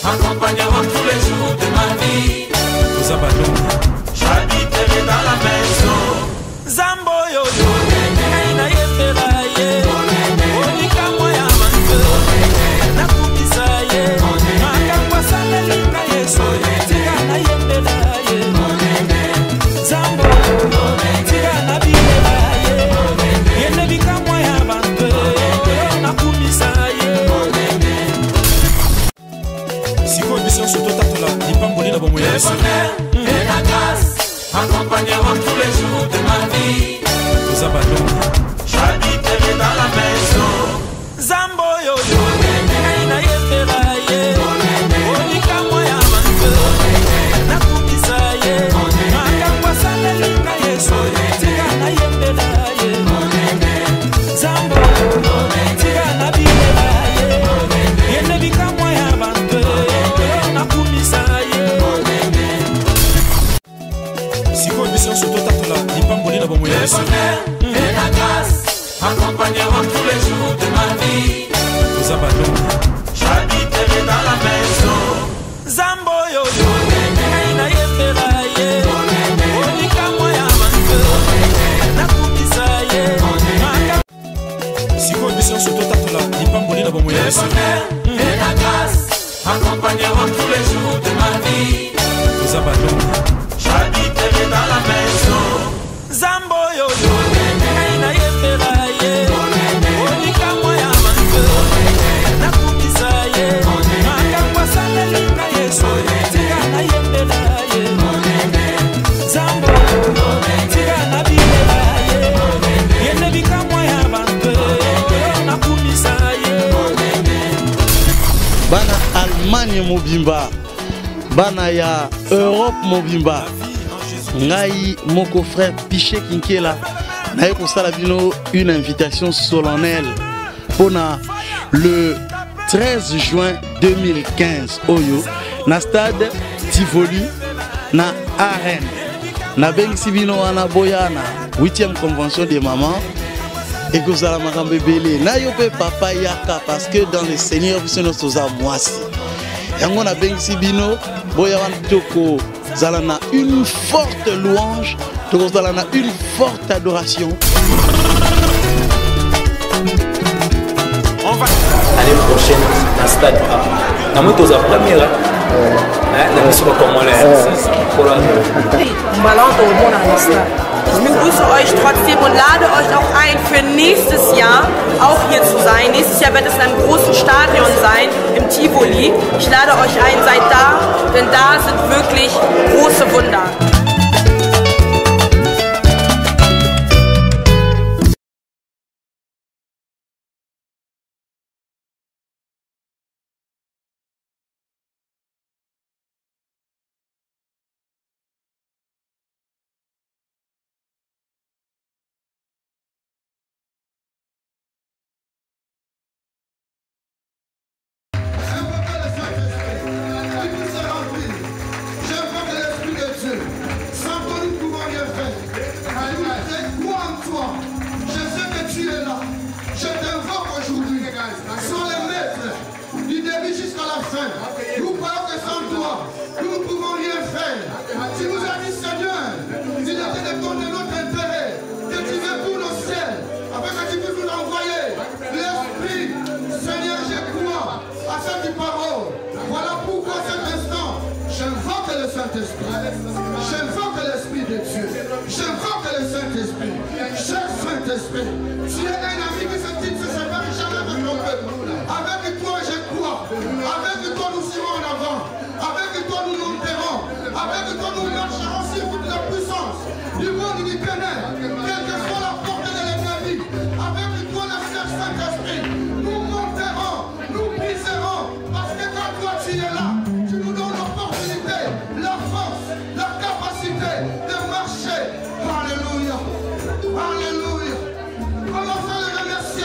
Accompagnera tous les jours de ma vie. J'habiterai dans la maison. Zambo yo yo, na yembera ye. Onika moya manzo, na kumisa ye. Makangwa sana linga yeso, tika na yembera ye. Zambo, tika na bibera ye. Yende bika moya manzo, na kumisa ye. Siko mission sur tout là, ni pas mourir dans mon moyen. Et la grâce accompagnera tous les jours de ma vie. J'habiterai dans la maison. Zambo yo yo, na yembera ye. Onika moya manzo, na kumisa ye. Makangwa sana linga yeso, tika na yembera ye. Zambo, tika na bibera ye. Yende bika moya manzo, na kumisa ye. Siko mission sur tout là, ni pas mourir dans mon moyen. Et la grâce accompagnera tous les jours de ma vie. J'habiterai dans la maison. Zambo yo yo, na yembera ye. Onika moya manzo, na kumisa ye. Siko mission sur tout là, ni pas mourir dans mon moyen. Et la grâce accompagnera tous les jours de ma vie. J'habiterai dans la maison. Zambo yo yo, na yembera ye. Onika moya manzo, na kumisa ye. Makangwa sana linga yeso, tika na yembera ye. Zambo, tika na bibera ye. Yende bika moya manzo, na kumisa ye. Bana Allemagne mobimba, bana ya Europe mobimba. Ngai moko frère Piché Kinkela naye kosala bino une invitation solennelle pour le 13 juin 2015 oyo na stade Tivoli na arène na bengisi bino wana boyana 8e convention des mamans et kozala makambe belé na yo pe papa yaka parce que dans le Seigneur biso no toza mwasi yango na bengisi bino boyana toko Zalana une forte louange, Zalana une forte adoration. On va l'année prochaine à stade A. Dans mon toza première, la mission comment elle Ballon au monde à stade. Ich begrüße euch trotzdem und lade euch auch ein, für nächstes Jahr auch hier zu sein. Nächstes Jahr wird es in einem großen Stadion sein, im Tivoli. Ich lade euch ein, seid da, denn da sind wirklich große Wunder. Nous croyons que sans toi, nous ne pouvons rien faire. Tu nous as dit, Seigneur, il était de ton de notre intérêt, que tu veux pour le ciel, afin que tu puisses nous envoyer l'Esprit. Seigneur, je crois à cette parole. Voilà pourquoi cet instant, j'invoque le Saint-Esprit. J'invoque l'Esprit de Dieu. J'invoque le Saint-Esprit. Cher Saint-Esprit, tu es un ami qui se dit, se sépare jamais de ton peuple. Avec toi, je crois. Avec toi, nous irons en avant. Avec toi, nous nous monterons. Avec toi, nous marcherons sur toute la puissance du monde du Bénin. Quelle que soit la portée de l'ennemi. Avec toi, le Saint-Esprit, nous monterons, nous briserons. Parce que quand toi, tu es là, tu nous donnes l'opportunité, la force, la capacité de marcher. Alléluia. Alléluia. Commençons à le remercier.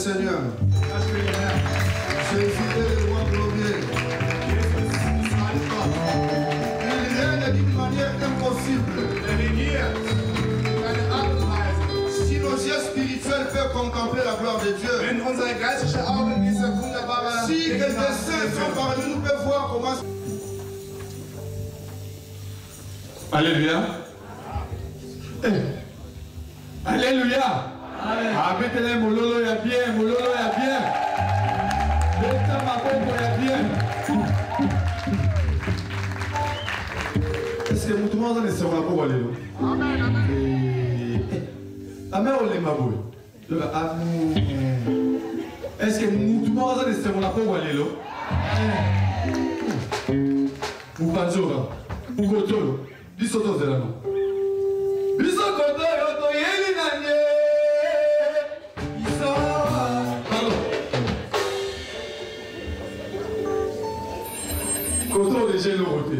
Seigneur. Jésus est le roi glorieux. Il règne d'une manière impossible. Si nos yeux spirituels peuvent contempler la gloire de Dieu, si quelques saints sont parmi nous, peuvent voir comment. Alléluia. Alléluia. Abetele mololo ya bien, mololo ya bien. Beta maboko ya bien. Est-ce que tout le monde est sur la boue alléluia? Amen, amen. Amen ole maboue. Est-ce que tout le monde est sur la boue alléluia? Mupanzora, Mukotoro, Bisoto Zelano. Bisoto Yoto Yeli Nanye. Koto déjà le côté.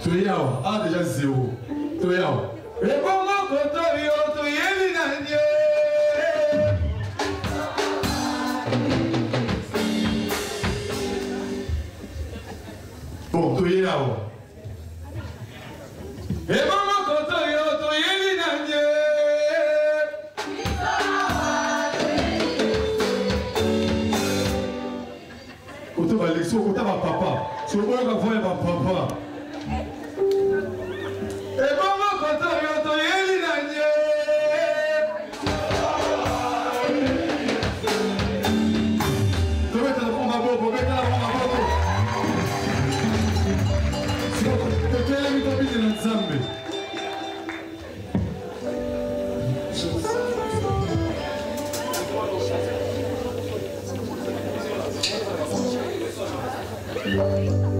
Toyao, ah déjà zéro. Toyao. Et comment Koto Yoto Yeli Nanye. Bon, Toyao. Et comment Koto Yoto Yeli Nanye. Koto va l'exo, Koto va papa. Je vois que vous avez papa. Et maman, quand on y est, il a nié. Tu veux mettre la bombe à bobo, mettre la bombe à bobo. Tu veux les microbes de notre Zambé. Amen.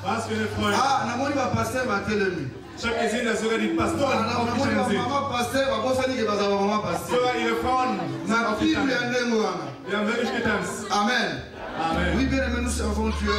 Was für eine Freundin. Ah, namoni va pasteur Matelemi. Ich habe gesehen, dass sogar die Pastoren aufgestanden sind. Sogar ihre Frauen sind aufgestanden. Wir haben wirklich getanzt. Amen. Amen. Oui, bien aimé, nous servons Dieu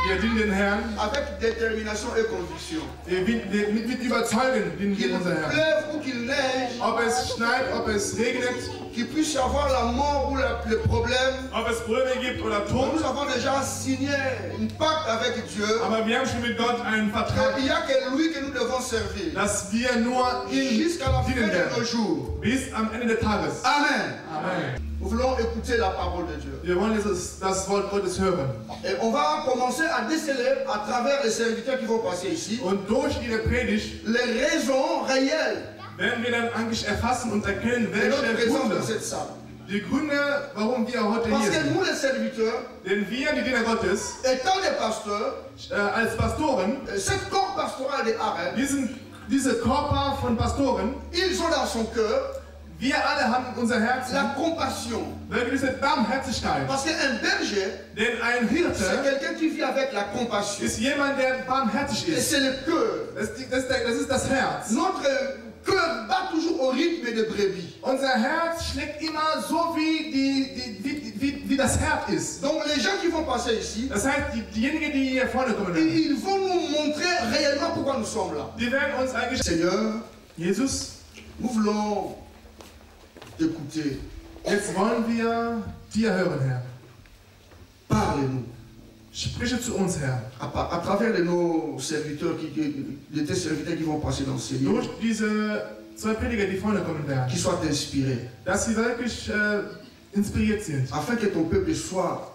Wir dienen den Herrn. avec détermination et conviction. Mit Überzeugen dienen wir Qu'il unser Herrn. pleuve ou qu'il neige, Ob es schneit, ob es regnet, qu'il puisse y avoir la mort ou le problème. ob es Probleme gibt oder Tod. Nous avons déjà signé un pacte avec Dieu. Aber wir haben schon mit Gott einen Vertrag, Il n'y a que lui que nous devons servir. dass wir nur ihm Jusqu'à la fin dienen de nos werden. jours. Bis am Ende des Tages. Amen. Amen. Nous voulons écouter la parole de Dieu. Wir wollen das Wort Gottes hören. Et on va commencer à déceler à travers les serviteurs qui vont passer ici Und durch ihre Predigt les raisons réelles werden wir dann eigentlich erfassen und erkennen, de notre welche présence Gründe, dans cette salle. die Gründe, warum wir heute Parce hier que sind. nous, les serviteurs, Denn wir, die Diener Gottes, étant des pasteurs, als Pastoren, cette corps pastoral des Arènes, diese Körper von Pastoren, ils ont dans son cœur wir alle haben in unser Herz la compassion. diese Barmherzigkeit. Parce qu'un berger, Denn ein c'est Hirte quelqu'un qui vit avec la compassion. ist jemand, der barmherzig Et ist. c'est le cœur. Das ist das Herz. Notre cœur bat toujours au rythme de brebis. Unser Herz schlägt immer so, wie das Herz ist. Donc les gens qui vont passer ici, Das heißt, diejenigen, die hier vorne kommen werden, ils vont nous montrer réellement pourquoi nous sommes là. die werden uns eigentlich... Seigneur, Jesus, nous voulons t'écouter. jetzt wollen wir dir hören, Herr. Parle-nous. Spreche zu uns, Herr. À travers de nos serviteurs, de tes serviteurs qui vont passer dans ces lieux, Durch diese zwei Prediger, die vorne kommen werden, qui soient inspirés, dass sie wirklich inspiriert sind, afin que ton peuple soit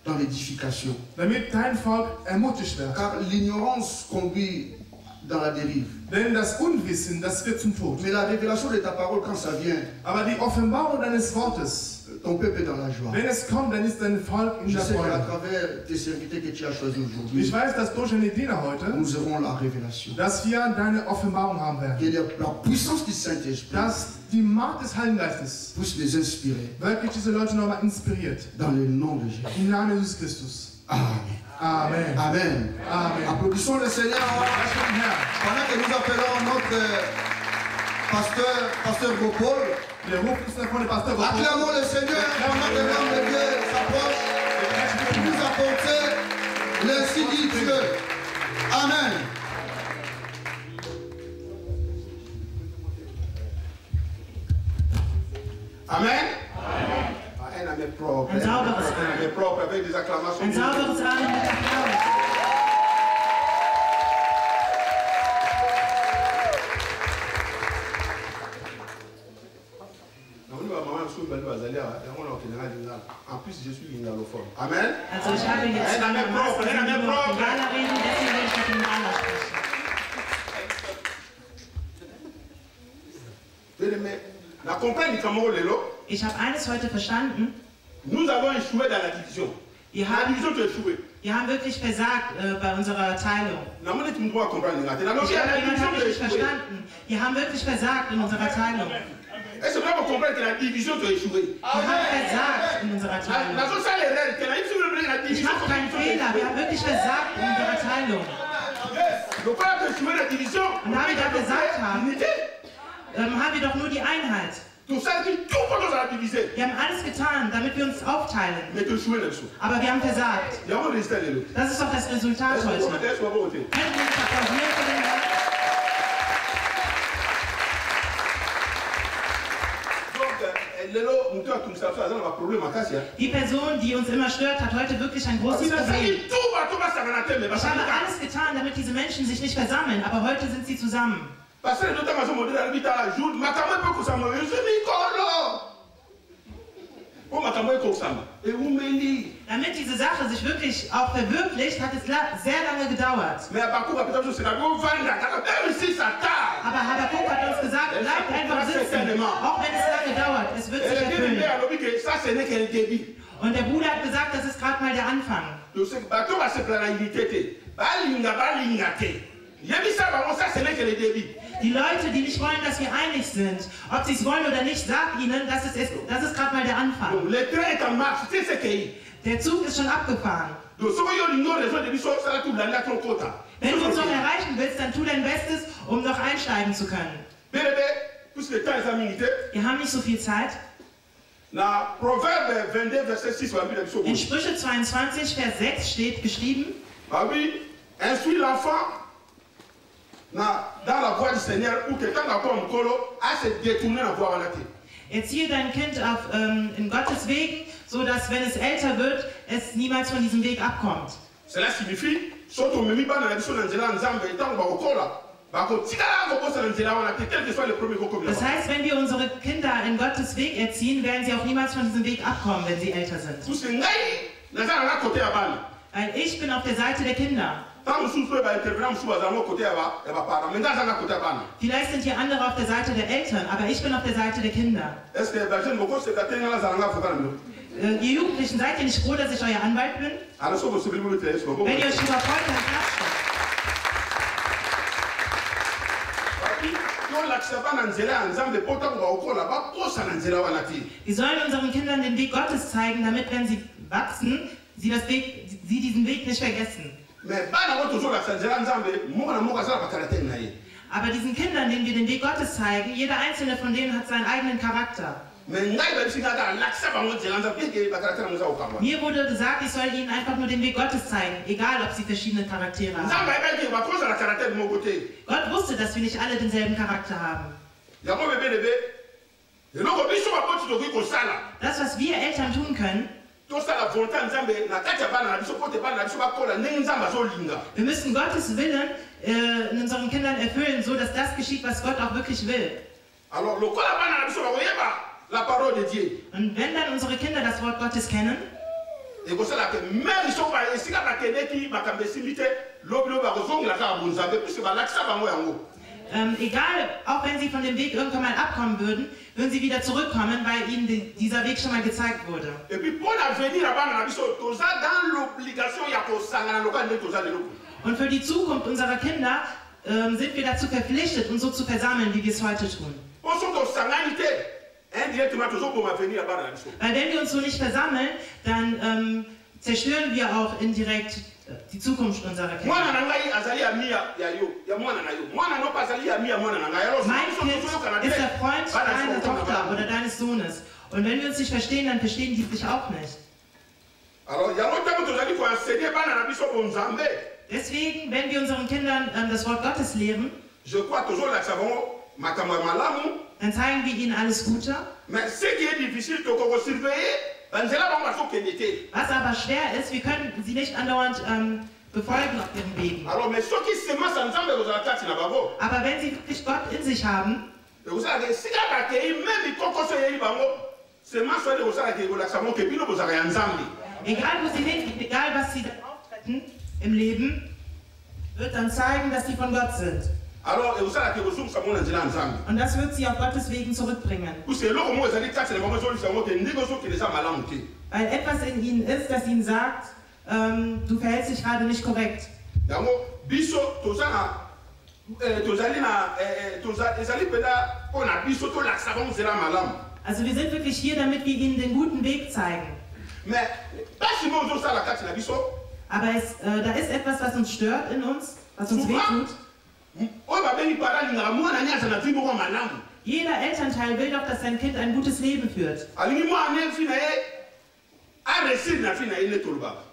dans l'édification. damit dein Volk ermutigt wird. Car l'ignorance conduit dans la dérive. Denn das Unwissen, das führt zum Tod. Mais la révélation de ta parole, quand ça vient, Aber die Offenbarung deines Wortes, ton peuple est dans la joie. wenn es kommt, dann ist dein Volk in Je der sais qu'à Freude. travers tes serviteurs que tu as choisis aujourd'hui, Ich weiß, dass durch deine Diener heute, nous aurons la révélation. dass wir deine Offenbarung haben werden. Que la puissance du Saint-Esprit Dass die Macht des Heiligen Geistes puisse les inspirer wirklich diese Leute nochmal inspiriert. dans le nom de Jésus. Im Namen Jesus Christus. Amen. Amen. Amen. Amen. Applaudissons le Seigneur pendant que nous appelons notre pasteur Gopol. Der Ruf ist nach vorne, Pastor Gopol. Acclamons le Seigneur pendant que l'homme de Dieu s'approche pour nous apporter l'ainsi dit Dieu. Amen. Amen. Un ami propre. Ein sauberes Un ami propre avec des acclamations. Ein sauberes Amen mit Applaus. En plus, je suis linalophone. Amen. Also ich habe jetzt schon am meisten Lingala reden, deswegen will ich mit Lingala sprechen. Ich habe eines heute verstanden. Nous avons échoué dans la division. Wir haben wirklich versagt bei unserer Teilung. Ich habe jemand nicht verstanden. Wir haben wirklich versagt in unserer Teilung. Est-ce que vous comprenez que la division tu as échoué? Wir haben versagt in unserer Teilung. Ich mache keinen Fehler. Wir haben wirklich versagt in unserer Teilung. Und da wir da versagt haben, haben wir doch nur die Einheit. Wir haben alles getan, damit wir uns aufteilen. Aber wir haben versagt. Das ist doch das Resultat heute. Können wir uns applaudieren für den Herrn? Die Person, die uns immer stört, hat heute wirklich ein großes Problem. Ich habe alles getan, damit diese Menschen sich nicht versammeln, aber heute sind sie zusammen. Damit diese Sache sich wirklich auch verwirklicht, hat es sehr lange gedauert. Aber Habakuk hat uns gesagt, bleibt einfach sitzen, auch wenn es lange dauert, es wird sich erfüllen. Und der Bruder hat gesagt, das ist gerade mal der Anfang. Die Leute, die nicht wollen, dass wir einig sind, ob sie es wollen oder nicht, sagt ihnen, das ist gerade mal der Anfang. Der Zug ist schon abgefahren. Wenn du uns noch erreichen willst, dann tu dein Bestes, um noch einsteigen zu können. Wir haben nicht so viel Zeit. In Sprüche 22, Vers 6 steht geschrieben: Instruis l'enfant dans la voie du Seigneur, ou que quand on colo à se détourner la voie. Erziehe dein Kind in Gottes Wegen, so dass, wenn es älter wird, es niemals von diesem Weg abkommt. Cela signifie, surtout même pas dans la mission d'Angela Nzambe, étant au cola. Das heißt, wenn wir unsere Kinder in Gottes Weg erziehen, werden sie auch niemals von diesem Weg abkommen, wenn sie älter sind. Weil ich bin auf der Seite der Kinder. Vielleicht sind hier andere auf der Seite der Eltern, aber ich bin auf der Seite der Kinder. Ihr Jugendlichen, seid ihr nicht froh, dass ich euer Anwalt bin? Wenn ihr euch überfreut, dann klatscht. Wir sollen unseren Kindern den Weg Gottes zeigen, damit, wenn sie wachsen, sie diesen Weg nicht vergessen. Aber diesen Kindern, denen wir den Weg Gottes zeigen, jeder einzelne von denen hat seinen eigenen Charakter. Mir wurde gesagt, ich soll ihnen einfach nur den Weg Gottes zeigen, egal ob sie verschiedene Charaktere haben. Gott wusste, dass wir nicht alle denselben Charakter haben. Das, was wir Eltern tun können, wir müssen Gottes Willen in unseren Kindern erfüllen, so dass das geschieht, was Gott auch wirklich will. Und wenn dann unsere Kinder das Wort Gottes kennen, egal, auch wenn sie von dem Weg irgendwann mal abkommen würden, würden sie wieder zurückkommen, weil ihnen dieser Weg schon mal gezeigt wurde. Und für die Zukunft unserer Kinder sind wir dazu verpflichtet, uns so zu versammeln, wie wir es heute tun. Weil wenn wir uns so nicht versammeln, dann zerstören wir auch indirekt die Zukunft unserer Kinder. Mein Kind ist der Freund deiner Tochter oder deines Sohnes. Und wenn wir uns nicht verstehen, dann verstehen die sich auch nicht. Deswegen, wenn wir unseren Kindern das Wort Gottes lehren, dann zeigen wir ihnen alles Gute. Was aber schwer ist, wir können sie nicht andauernd befolgen auf ihren Wegen. Aber wenn sie wirklich Gott in sich haben, egal wo sie hingehen, egal was sie auftreten im Leben, wird dann zeigen, dass sie von Gott sind. Und das wird sie auf Gottes Wegen zurückbringen. Weil etwas in ihnen ist, das ihnen sagt, du verhältst dich gerade nicht korrekt. Also wir sind wirklich hier, damit wir ihnen den guten Weg zeigen. Aber da ist etwas, was uns stört in uns, was uns wehtut. Jeder Elternteil will doch, dass sein Kind ein gutes Leben führt.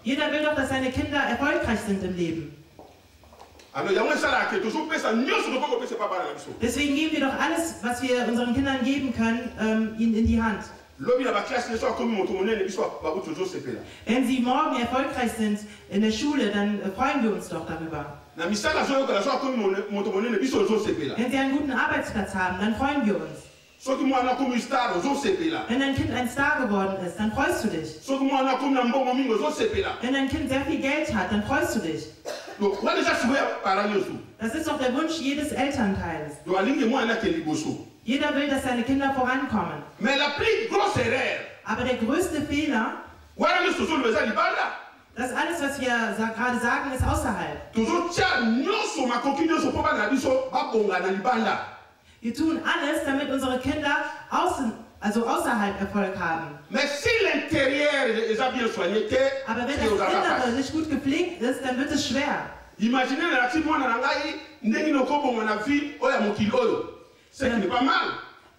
Jeder will doch, dass seine Kinder erfolgreich sind im Leben. Deswegen geben wir doch alles, was wir unseren Kindern geben können, ihnen in die Hand. Wenn sie morgen erfolgreich sind in der Schule, dann freuen wir uns doch darüber. Wenn sie einen guten Arbeitsplatz haben, dann freuen wir uns. Wenn dein Kind ein Star geworden ist, dann freust du dich. Wenn dein Kind sehr viel Geld hat, dann freust du dich. Das ist doch der Wunsch jedes Elternteils. Jeder will, dass seine Kinder vorankommen. Aber der größte Fehler, das alles, was wir gerade sagen, ist außerhalb. Wir tun alles, damit unsere Kinder also außerhalb Erfolg haben. Mais si l'intérieur est bien soigné, aber wenn das Innere nicht gut gepflegt ist, dann wird es schwer. Imaginez la petite mwana nangai ndengi noko na vie oya mokili oyo. C'est n'est pas mal.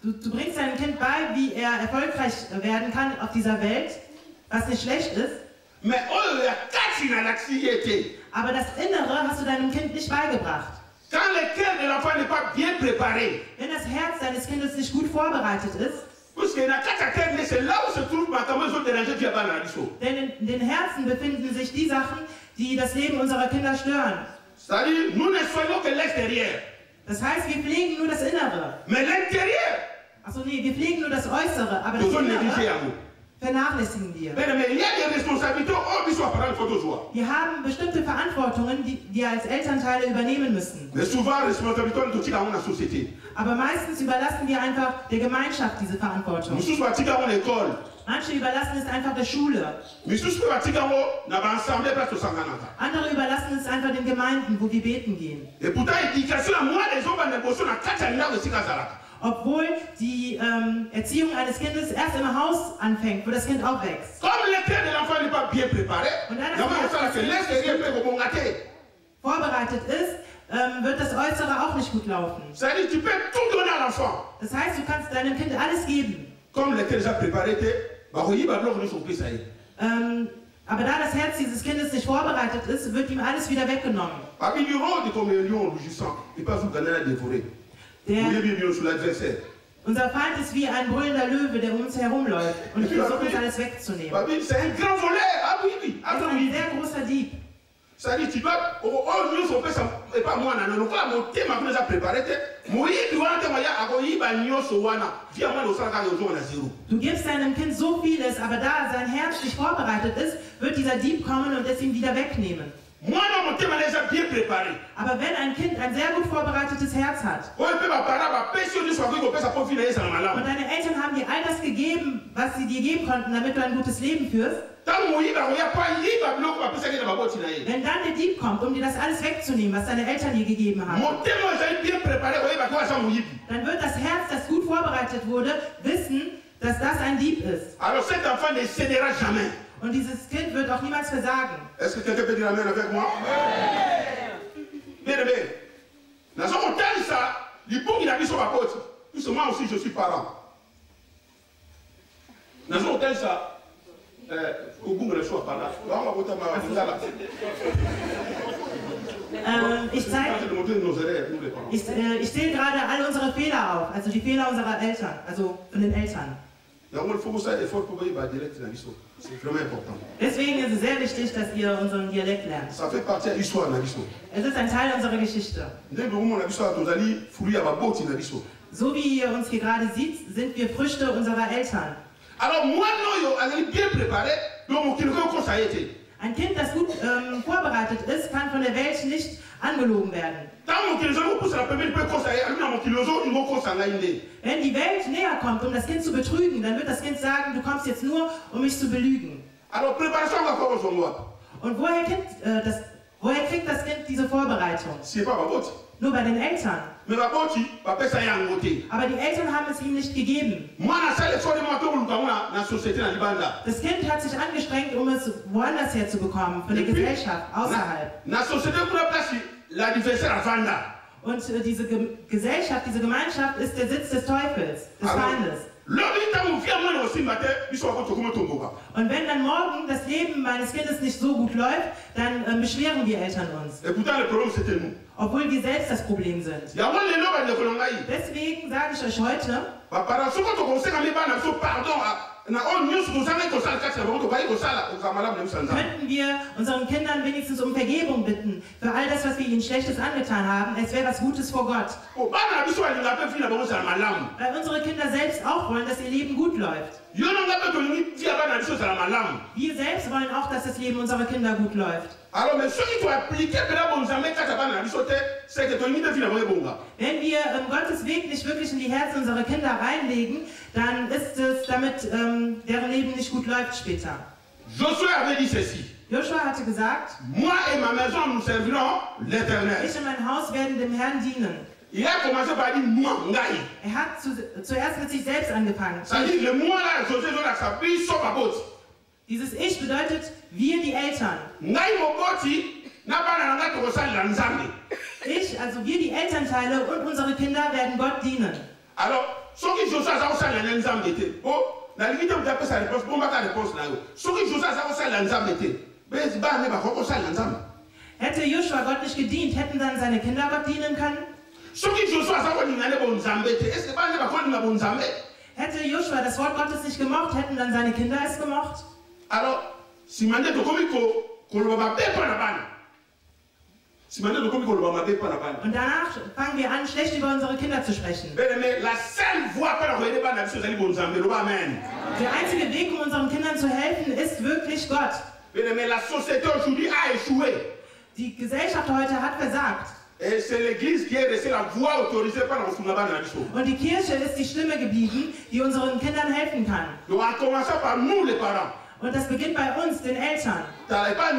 Du bringst deinem Kind bei, wie er erfolgreich werden kann auf dieser Welt, was nicht schlecht ist. Mais oyo ya kati na l'activité. Aber das Innere hast du deinem Kind nicht beigebracht. Quand le cœur de l'enfant n'est pas bien préparé. Wenn das Herz deines Kindes nicht gut vorbereitet ist. Denn in den Herzen befinden sich die Sachen, die das Leben unserer Kinder stören. Das heißt, wir pflegen nur das Innere. Achso, nee, wir pflegen nur das Äußere, aber das Innere vernachlässigen wir. Wir haben bestimmte Verantwortungen, die wir als Elternteile übernehmen müssen. Aber meistens überlassen wir einfach der Gemeinschaft diese Verantwortung. Manche überlassen es einfach der Schule. Andere überlassen es einfach den Gemeinden, wo wir beten gehen. Obwohl die Erziehung eines Kindes erst im Haus anfängt, wo das Kind aufwächst. Und dann vorbereitet ist, wird das Äußere auch nicht gut laufen. Das heißt, du kannst deinem Kind alles geben. Aber da das Herz dieses Kindes nicht vorbereitet ist, wird ihm alles wieder weggenommen. Unser Feind ist wie ein brüllender Löwe, der um uns herumläuft und versucht uns alles wegzunehmen. Er ist ein sehr großer Dieb. Du gibst deinem Kind so vieles, aber da sein Herz nicht vorbereitet ist, wird dieser Dieb kommen und es ihm wieder wegnehmen. Aber wenn ein Kind ein sehr gut vorbereitetes Herz hat und deine Eltern haben dir all das gegeben, was sie dir geben konnten, damit du ein gutes Leben führst, wenn dann der Dieb kommt, um dir das alles wegzunehmen, was deine Eltern dir gegeben haben, dann wird das Herz, das gut vorbereitet wurde, wissen, dass das ein Dieb ist. Und dieses Kind wird auch niemals versagen. Est-ce que quelqu'un peut dire amen avec moi? Bien aimé. Moi aussi je suis parent. Ich zähle gerade all unsere Fehler auf, also die Fehler unserer Eltern, also von den Eltern. Deswegen ist es sehr wichtig, dass ihr unseren Dialekt lernt. Es ist ein Teil unserer Geschichte. So wie ihr uns hier gerade seht, sind wir Früchte unserer Eltern. Ein Kind, das gut vorbereitet ist, kann von der Welt nicht angelogen werden. Wenn die Welt näher kommt, um das Kind zu betrügen, dann wird das Kind sagen, du kommst jetzt nur, um mich zu belügen. Und woher kriegt das Kind diese Vorbereitung? Nur bei den Eltern. Aber die Eltern haben es ihm nicht gegeben. Das Kind hat sich angestrengt, um es woanders herzubekommen, von der Gesellschaft, außerhalb. Und diese Gesellschaft, diese Gemeinschaft ist der Sitz des Teufels, des Feindes. Und wenn dann morgen das Leben meines Kindes nicht so gut läuft, dann beschweren die Eltern uns. Obwohl wir selbst das Problem sind. Deswegen sage ich euch heute, könnten wir unseren Kindern wenigstens um Vergebung bitten für all das, was wir ihnen Schlechtes angetan haben. Es wäre was Gutes vor Gott. Weil unsere Kinder selbst auch wollen, dass ihr Leben gut läuft. Wir selbst wollen auch, dass das Leben unserer Kinder gut läuft. Wenn wir Gottes Weg nicht wirklich in die Herzen unserer Kinder reinlegen, dann ist es damit, deren Leben nicht gut läuft später. Joshua hatte gesagt, ich und mein Haus werden dem Herrn dienen. Il a commencé par dire moi, ngai. Er hat zuerst mit sich selbst angefangen. Ça dit le moi là, José là, ça puis so babot. Dieses Ich bedeutet wir die Eltern. Ngai moboti na bana nga to sala nzambe. Ich, also wir die Elternteile und unsere Kinder werden Gott dienen. Alors, ce qui José a sala nzambe était. Oh, na limite vous tapez sa réponse, bon baka réponse là. Ce qui José a sala nzambe était. Mais ba ne ba ko sala nzambe. Hätte Joshua Gott nicht gedient, hätten dann seine Kinder Gott dienen können? Hätte Joshua das Wort Gottes nicht gemocht, hätten dann seine Kinder es gemocht? Und danach fangen wir an, schlecht über unsere Kinder zu sprechen. Der einzige Weg, um unseren Kindern zu helfen, ist wirklich Gott. Die Gesellschaft heute hat versagt. Und die Kirche ist die Stimme geblieben, die unseren Kindern helfen kann. Und das beginnt bei uns, den Eltern. Bei Gott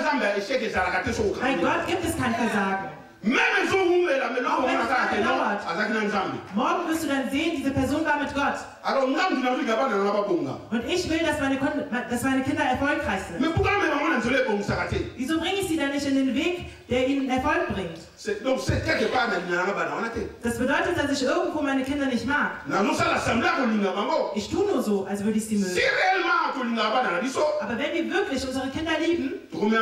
gibt es kein Versagen. Auch wenn es lange dauert. Morgen wirst du dann sehen, diese Person war mit Gott. Und ich will, dass meine Kinder erfolgreich sind. Wieso bringe ich sie dann nicht in den Weg, der ihnen Erfolg bringt? Das bedeutet, dass ich irgendwo meine Kinder nicht mag. Ich tue nur so, als würde ich sie mögen. Aber wenn wir wirklich unsere Kinder lieben, dann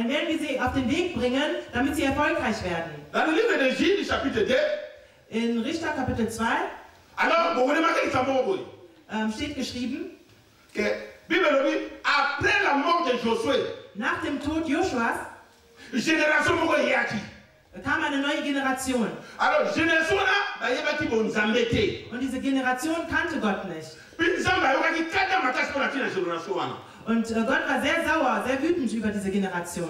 werden wir sie auf den Weg bringen, damit sie erfolgreich werden. In Richter Kapitel 2 steht geschrieben, nach dem Tod Joshuas kam eine neue Generation. Und diese Generation kannte Gott nicht. Und Gott war sehr sauer, sehr wütend über diese Generation.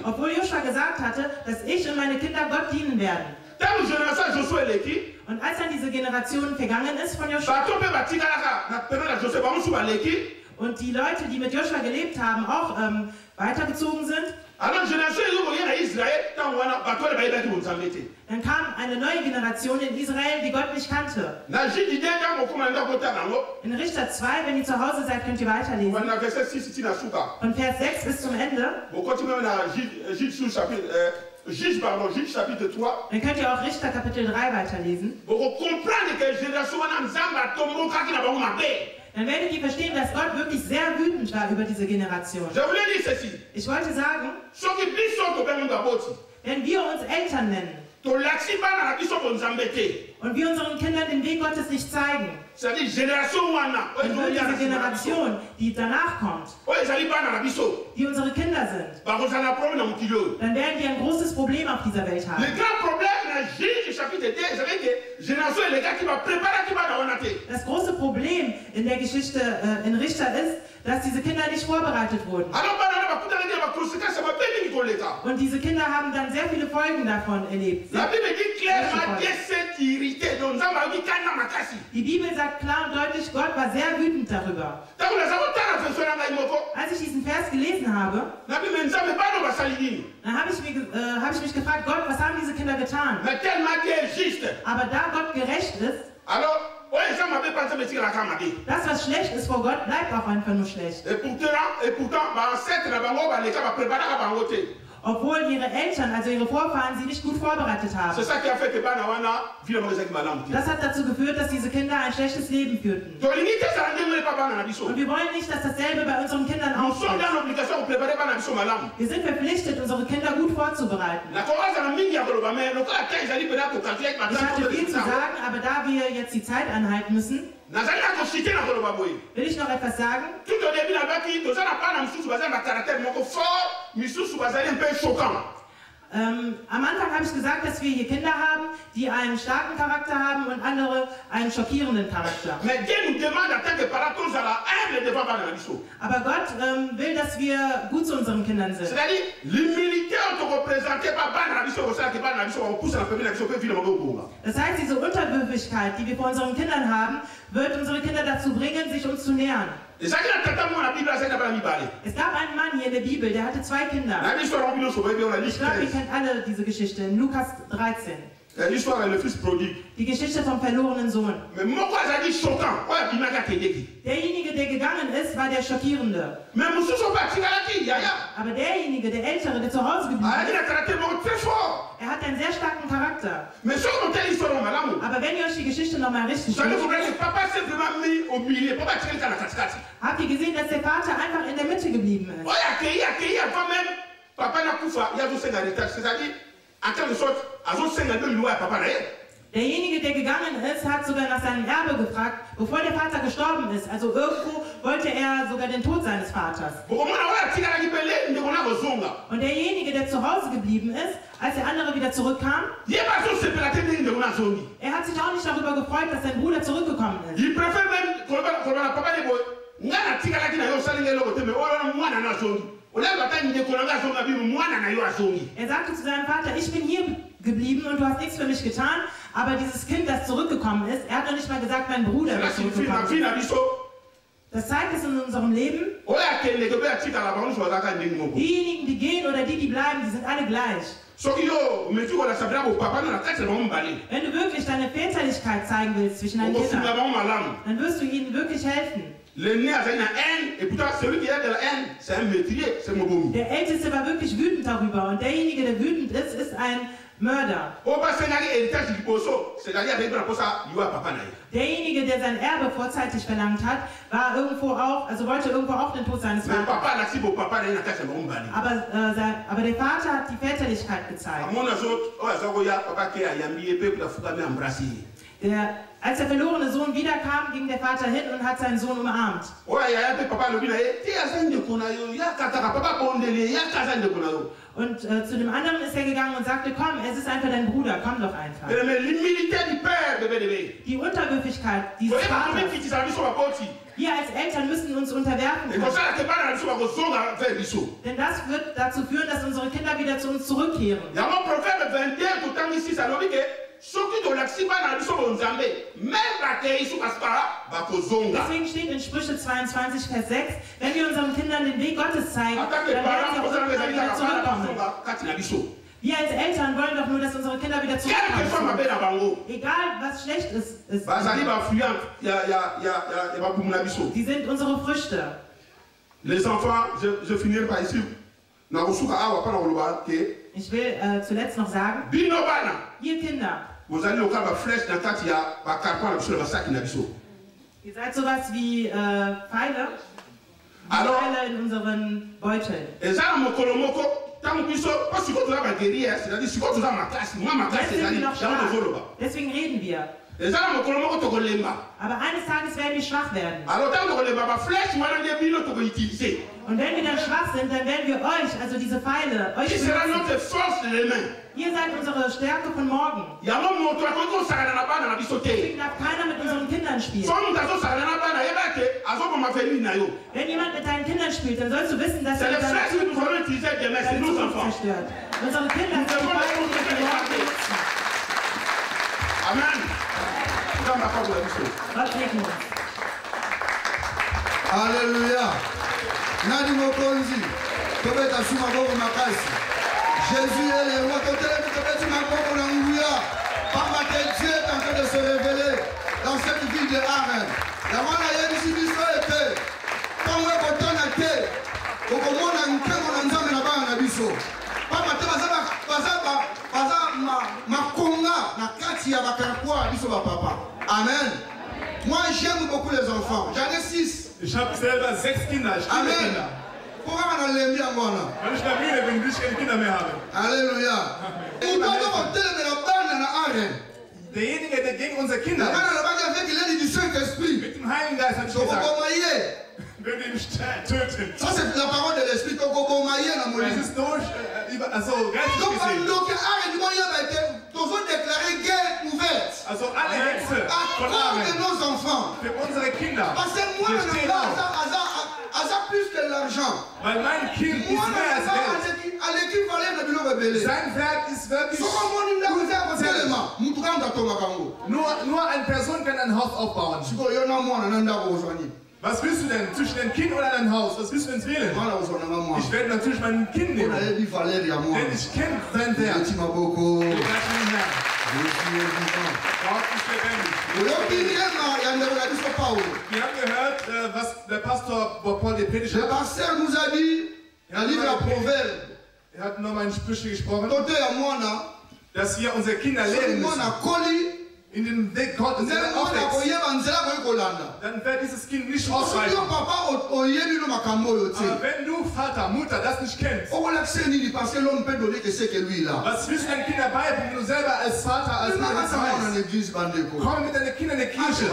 Obwohl Joshua gesagt hatte, dass ich und meine Kinder Gott dienen werden. Und als dann diese Generation vergangen ist von Joshua und die Leute, die mit Joshua gelebt haben, auch weitergezogen sind, dann kam eine neue Generation in Israel, die Gott nicht kannte. In Richter 2, wenn ihr zu Hause seid, könnt ihr weiterlesen. Von Vers 6 bis zum Ende. Juge chapitre 3. Dann könnt ihr auch Richter Kapitel 3 weiterlesen. Dann werdet ihr verstehen, dass Gott wirklich sehr wütend war über diese Generation. Ich wollte sagen, wenn wir uns Eltern nennen und wir unseren Kindern den Weg Gottes nicht zeigen, dann wird diese Generation, die danach kommt, die unsere Kinder sind, dann werden die ein großes Problem auf dieser Welt haben. Das große Problem in der Geschichte in Richter ist, dass diese Kinder nicht vorbereitet wurden. Und diese Kinder haben dann sehr viele Folgen davon erlebt. Die Bibel sagt klar und deutlich, Gott war sehr wütend darüber. Als ich diesen Vers gelesen habe, dann habe ich mich gefragt, Gott, was haben diese Kinder getan? Aber da Gott gerecht ist, das, was schlecht ist vor Gott, bleibt auch einfach nur schlecht. Obwohl ihre Eltern, also ihre Vorfahren, sie nicht gut vorbereitet haben. Das hat dazu geführt, dass diese Kinder ein schlechtes Leben führten. Und wir wollen nicht, dass dasselbe bei unseren Kindern auftritt. Wir sind verpflichtet, unsere Kinder gut vorzubereiten. Ich hatte viel zu sagen, aber da wir jetzt die Zeit anhalten müssen, will ich noch etwas sagen. Am Anfang habe ich gesagt, dass wir hier Kinder haben, die einen starken Charakter haben und andere einen schockierenden Charakter. Aber Gott will, dass wir gut zu unseren Kindern sind. Das heißt, diese Unterwürfigkeit, die wir vor unseren Kindern haben, wird unsere Kinder dazu bringen, sich uns zu nähern. Es gab einen Mann hier in der Bibel, der hatte 2 Kinder. Ich glaube, ihr kennt alle diese Geschichte in Lukas 13. Die Geschichte vom verlorenen Sohn. Derjenige, der gegangen ist, war der Schockierende. Aber derjenige, der Ältere, der zu Hause geblieben ist, er hat einen sehr starken Charakter. Aber wenn ihr euch die Geschichte nochmal richtig schaut, habt ihr gesehen, dass der Vater einfach in der Mitte geblieben ist. Derjenige, der gegangen ist, hat sogar nach seinem Erbe gefragt, bevor der Vater gestorben ist. Also irgendwo wollte er sogar den Tod seines Vaters. Und derjenige, der zu Hause geblieben ist, als der andere wieder zurückkam, er hat sich auch nicht darüber gefreut, dass sein Bruder zurückgekommen ist. Er sagte zu seinem Vater, ich bin hier geblieben und du hast nichts für mich getan, aber dieses Kind, das zurückgekommen ist, er hat noch nicht mal gesagt, mein Bruder ist zurückgekommen. Das zeigt es in unserem Leben. Diejenigen, die gehen oder die bleiben, die sind alle gleich. Wenn du wirklich deine Väterlichkeit zeigen willst zwischen deinen Kindern, dann wirst du ihnen wirklich helfen. Der Älteste war wirklich wütend darüber und derjenige, der wütend ist, ist ein Mörder. Derjenige, der sein Erbe vorzeitig verlangt hat, war irgendwo auch, also wollte irgendwo auch den Tod seines Vaters. Aber der Vater hat die Väterlichkeit gezeigt. Als der verlorene Sohn wiederkam, ging der Vater hin und hat seinen Sohn umarmt. Und zu dem anderen ist er gegangen und sagte, komm, es ist einfach dein Bruder, komm doch einfach. Die Unterwürfigkeit dieses Vaters. Wir als Eltern müssen uns unterwerfen können. Denn das wird dazu führen, dass unsere Kinder wieder zu uns zurückkehren. Deswegen steht in Sprüche 22, Vers 6, wenn wir unseren Kindern den Weg Gottes zeigen, dann werden sie auch irgendwann wieder zurückkommen. Wir als Eltern wollen doch nur, dass unsere Kinder wieder zurückkommen. Egal, was schlecht ist. Sie sind unsere Früchte. Les enfants, je finirai par ici. Ich will zuletzt noch sagen, ihr Kinder, ihr seid sowas wie Pfeile, Pfeile in unseren Beuteln. Deswegen reden wir. Aber eines Tages werden wir schwach werden. Und wenn wir dann schwach sind, dann werden wir euch, also diese Pfeile, euch benutzen. Ihr seid unsere Stärke von morgen. Deswegen darf keiner mit unseren Kindern spielen. Wenn jemand mit deinen Kindern spielt, dann sollst du wissen, dass er deine Zukunft zerstört. Unsere Kinder sind die Pfeile, die wir morgen benutzen. Amen. Alléluia. Nani mokonzi. Tobeta suma boko makasi. Jésus est le roi. Tobeta suma boko nanguya. Papa que Dieu est en train de se révéler dans cette ville de Arène. La mona yebisi biso ete. Kongo kotana te. Okomona nkemo na nzambe na bana na biso. Papa te bazaba makonga na kati ya bakarakwa biso ba papa. Amen. Moi j'aime beaucoup les enfants. J'en ai 6. Ich habe selber 6 Kinder. Ich liebe Kinder. Pourquoi on l'aime bien moi là? Weil ich Familie bin, will ich keine Kinder mehr haben. Alléluia. Und dann on telle la bande na Arène. Derjenige, der gegen unsere Kinder ist. Avec l'aide du Saint-Esprit. Mit dem Heiligen Geist hat gesagt. Wenn wir ihn töten. Ça c'est la parole de l'Esprit. Das ist durch, also geistlich gesehen. Donc Arène, moi il a été, nous avons déclaré guerre ouverte. Also alle Hexe von Arène. Für nos enfants. Für unsere Kinder. Parce que moi, plus que l'argent. Weil mein Kind ist mehr als Geld. Sein Wert ist wirklich nur eine Person kann ein Haus aufbauen. Was willst du denn? Zwischen dein Kind oder dein Haus? Was willst du denn wählen? Ich werde natürlich mein Kind nehmen. Denn ich kenne sein Wert. Wir haben gehört, was der Pastor Paul gepredigt hat. Er hat nochmal in Sprüche gesprochen, dass wir unsere Kinder lehren müssen. In den Weg Gottes, dann wird dieses Kind nicht ausreichen. Aber wenn du Vater, Mutter das nicht kennst, was willst du deinen Kindern beibringen, wenn du selber als Vater, als Mutter weißt? Komm mit deinen Kindern in die Kirche.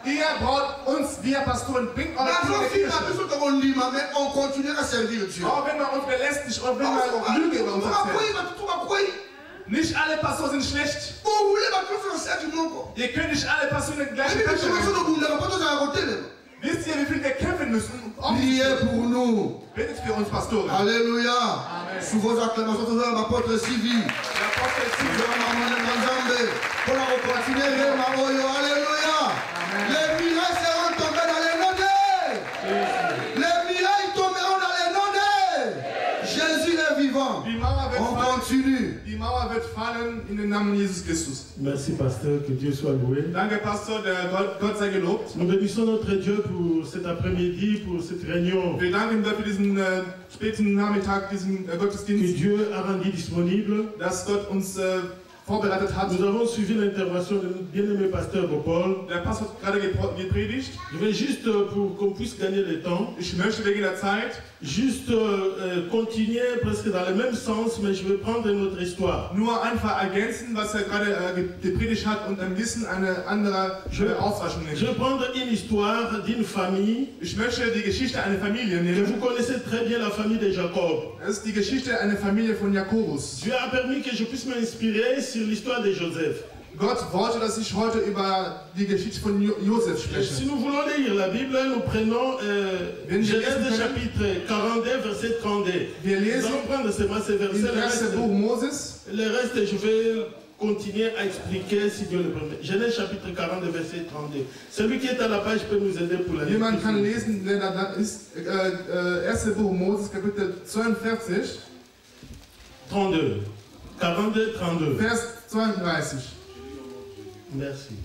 Ihr braucht uns, wir Pastoren, bringt eure Kinder in die Kirche. Auch wenn man uns belästigt und wenn man Lüge über uns erzählt. Nicht alle Pastoren sind schlecht. Ihr könnt nicht alle Pastoren in den gleichen Tasche machen. Wisst ihr, wie viel wir kämpfen müssen? Betet für uns Pastoren. Alléluia. Amen. Sous vos acclamations, tous l'apôtre Sylvie. Alléluia. Les miracles seront tombés dans les noms. Les miracles tomberont dans les noms. Jésus est vivant. On continue. Die Mauer wird fallen in den Namen Jesus Christus. Merci pasteur, que Dieu soit loué. Danke Pastor, der Gott sei gelobt. Nous bénissons notre Dieu pour cet après-midi, pour cette réunion. Wir danken ihm für diesen späten Nachmittag, diesen Gottesdienst. Que Dieu a rendu disponible. Dass Gott uns vorbereitet hat. Nous avons suivi l'intervention de notre bien-aimé pasteur Paul. Der Pastor hat gerade gepredigt. Je vais juste pour qu'on puisse gagner le temps. Ich möchte wegen der Zeit juste continuer presque dans le même sens, mais je vais prendre notre histoire. Nur einfach ergänzen, was er gerade gepredigt hat und ein bisschen eine andere Auswaschung nehmen. Je vais prendre une histoire d'une famille. Ich möchte die Geschichte einer Familie nehmen. Vous connaissez très bien la famille de Jacob. Das ist die Geschichte einer Familie von Jakobus. Dieu a permis que je puisse m'inspirer sur l'histoire de Joseph. Gott wollte, dass ich heute über die Geschichte von Joseph spreche. Si nous voulons lire la Bible, nous prenons Genèse chapitre 42, verset 32. Wir lesen nous allons prendre ces versets. Le reste, je vais continuer à expliquer si Dieu le permet. Genèse chapitre 42, verset 32. Celui qui est à la page peut nous aider pour la lecture. Jemand kann lesen, der da ist. 1. Buch Moses, Kapitel 42. 32. 42, 32. Vers 32. Merci.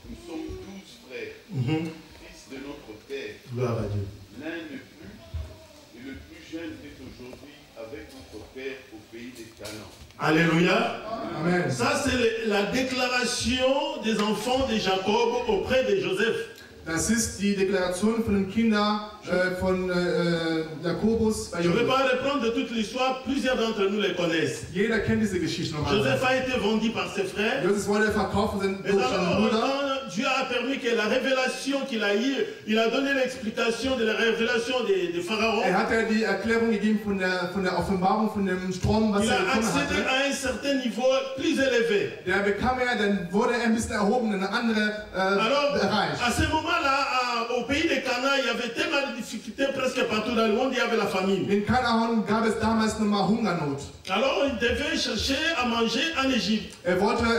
Nous sommes 12 frères, fils de notre Père. Gloire à Dieu. L'un ne plus, et le plus jeune est aujourd'hui avec notre Père au pays des Canaan. Alléluia. Amen. Ça, c'est la déclaration des enfants de Jacob auprès de Joseph. Das ist die Deklaration von den Kindern von Jakobus bei Je ne vais Joseph. pas reprendre toute l'histoire, plusieurs d'entre nous les connaissent. Jeder kennt diese Geschichte noch. Joseph a été vendu par ses frères. Joseph wurde verkauft von Mais seinem alors, Bruder. quand Dieu a permis que la révélation qu'il a eue, il a donné l'explication de la révélation de Pharaon. Hat die Erklärung gegeben von der Offenbarung von dem Strom, was Il a bekommen accédé hatte. à un certain niveau plus élevé. Der bekam dann wurde er ein bisschen erhoben in einen anderen Alors, Bereich. à ce moment-là, au pays de Canaan, il y avait tellement de difficultés presque partout dans le monde, il y avait la famine. In Kanaan gab es damals nochmal Hungernot. Alors, il devait chercher à manger en Égypte. Er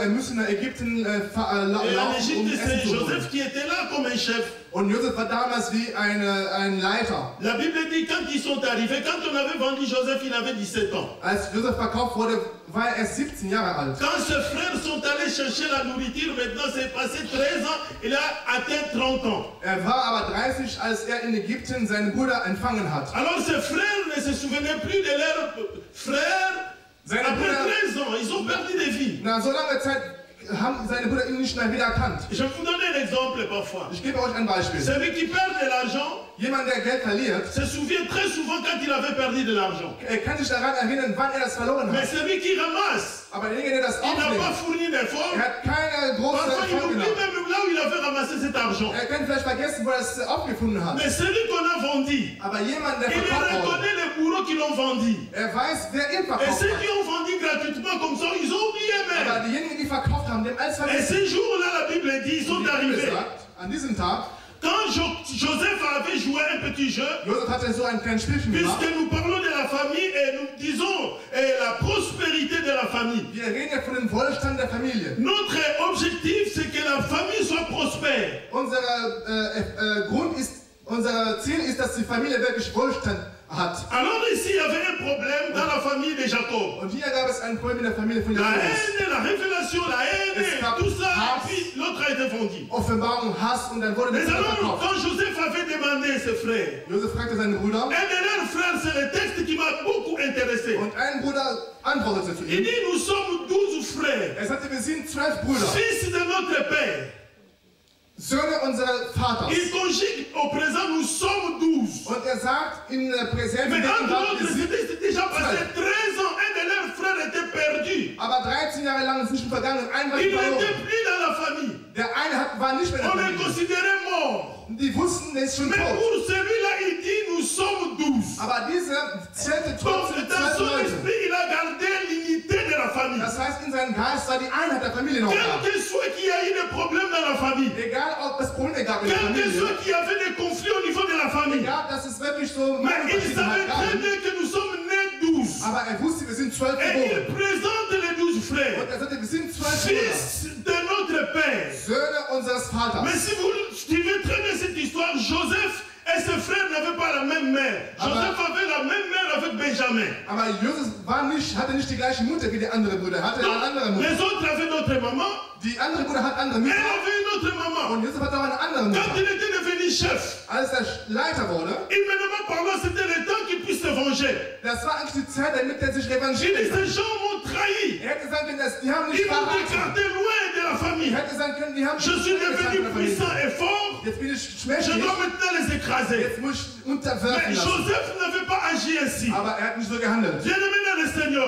müssen nach Ägypten Et en laufen, Égypte, c'est Essen zu holen. Joseph qui était là comme un chef. Und Joseph war damals wie ein Leiter. La Bible dit quand ils sont arrivés, quand on avait vendu Joseph, il avait 17 ans. Als Joseph verkauft wurde, war er 17 Jahre alt. Quand ses frères sont allés chercher la nourriture, maintenant c'est passé 13 ans, il a atteint 30 ans. Er war aber 30, als er in Ägypten seinen Bruder empfangen hat. Alors ses frères ne se souvenaient plus de leurs frères. Après 13 ans, ils ont perdu des vies. Na, so lange Zeit haben seine Brüder ihn nicht mehr wieder erkannt. Je vais vous donner un exemple parfois. Ich gebe euch ein Beispiel. Celui qui perd de l'argent, jemand, der Geld verliert, se souvient très souvent quand il avait perdu de l'argent. Er kann sich daran erinnern, wann er das verloren hat. Mais celui qui ramasse, aber derjenige, der das il n'a pas aufnimmt, fourni d'effort. er hat keine große Parfois, il Erfolg oublie gehabt. même là où il avait ramassé cet argent. Er kann vielleicht vergessen, wo er es aufgefunden hat. Mais celui qu'on a vendu, Aber jemand, der il verkauft wurde, reconnaît les bourreaux qui l'ont vendu. er weiß, wer ihn Et verkauft ceux hat. qui ont vendu gratuitement comme ça, ils ont oublié Aber même. diejenigen, die verkauft haben, dem alles Et vergessen. ces jours-là, la Bible dit, ils sont Die Bibel arrivés. sagt, An diesem Tag, quand Joseph avait joué un petit jeu, Joseph hatte so ein kleines Spielchen gemacht. puisque nous parlons de la famille et nous disons la prospérité de la famille. Wir reden ja von dem Wohlstand der Familie. Notre objectif, c'est que la famille soit prospère. Unser Ziel ist, dass die Familie wirklich Wohlstand hat. Alors ici, il y avait un problème dans la famille de Jacob. Und hier gab es ein Problem in der Familie von La Jakobus. haine, la révélation, la haine, tout ça, et puis l'autre a été vendu. Offenbarung, Hass und dann wurde Mais der alors, verkauft. quand Joseph avait demandé ses frères, Josef fragte seine Brüder. un de leurs frères, c'est le texte qui m'a beaucoup intéressé. Und ein Bruder antwortete zu Il ihm. dit, nous sommes 12 frères, Er sagte, wir sind 12 Brüder. fils de notre père. Söhne unseres Vaters. Il conjugue au présent, nous sommes 12. Und er sagt in der Präsenz, Mais entre wir autres, sind c'était déjà passé 13 ans, un de leurs frères était perdu. aber 13 Jahre lang ist nicht vergangen. Ein war Il verloren. n'était plus dans la famille. Der eine war nicht mehr in On der le Familie. considérait mort. Die wussten, er ist schon Mais tot. pour celui-là, il dit, nous sommes 12. Aber dieser zählte Donc, trotzdem dans 12 son Leute. esprit, il a gardé l'unité de la famille. Das heißt, in seinem Geist war die Einheit der Familie noch da. Quel que soit qu'il y a eu des problèmes dans la famille, Egal, ob es Probleme gab in der quel que Familie. soit qu'il y avait des conflits au niveau de la famille, Egal, dass es wirklich so mais il savait Meinungsverschiedenheit très gab. bien que nous sommes nés 12. Aber er wusste, wir sind 12 Et il geboren. présente les 12 frères, Und er sagte, wir sind 12 Brüder. fils de notre père. Söhne unseres Vaters. Mais si vous suivez très bien cette histoire, Joseph et ses frères n'avaient pas la même mère. Joseph avait la même mère avec Benjamin. Aber Josef hatte nicht die gleiche Mutter wie die andere Brüder. Er hatte eine andere Donc, Mutter. les autres avaient d'autres mamans. Die andere Bruder hat andere Elle Mütter. avait une autre maman. Und Josef hatte auch eine andere Quand il Mutter. était devenu chef, Als er Leiter wurde, humainement parlant, c'était le temps qu'il puisse se venger. das war eigentlich die Zeit, damit er sich Il dit, revanchieren kann. ces gens m'ont trahi. Er hätte sagen können, die haben Ils nicht m'ont verraten. écarté loin de la Er famille. hätte sagen können, die haben Je suis devenu puissant et fort. Jetzt bin ich Je schwächlich. dois maintenant les écraser. Jetzt muss ich Mais unterwerfen lassen. Joseph n'avait pas agi ainsi. Aber er hat nicht so gehandelt. Bien-aimé dans le Seigneur,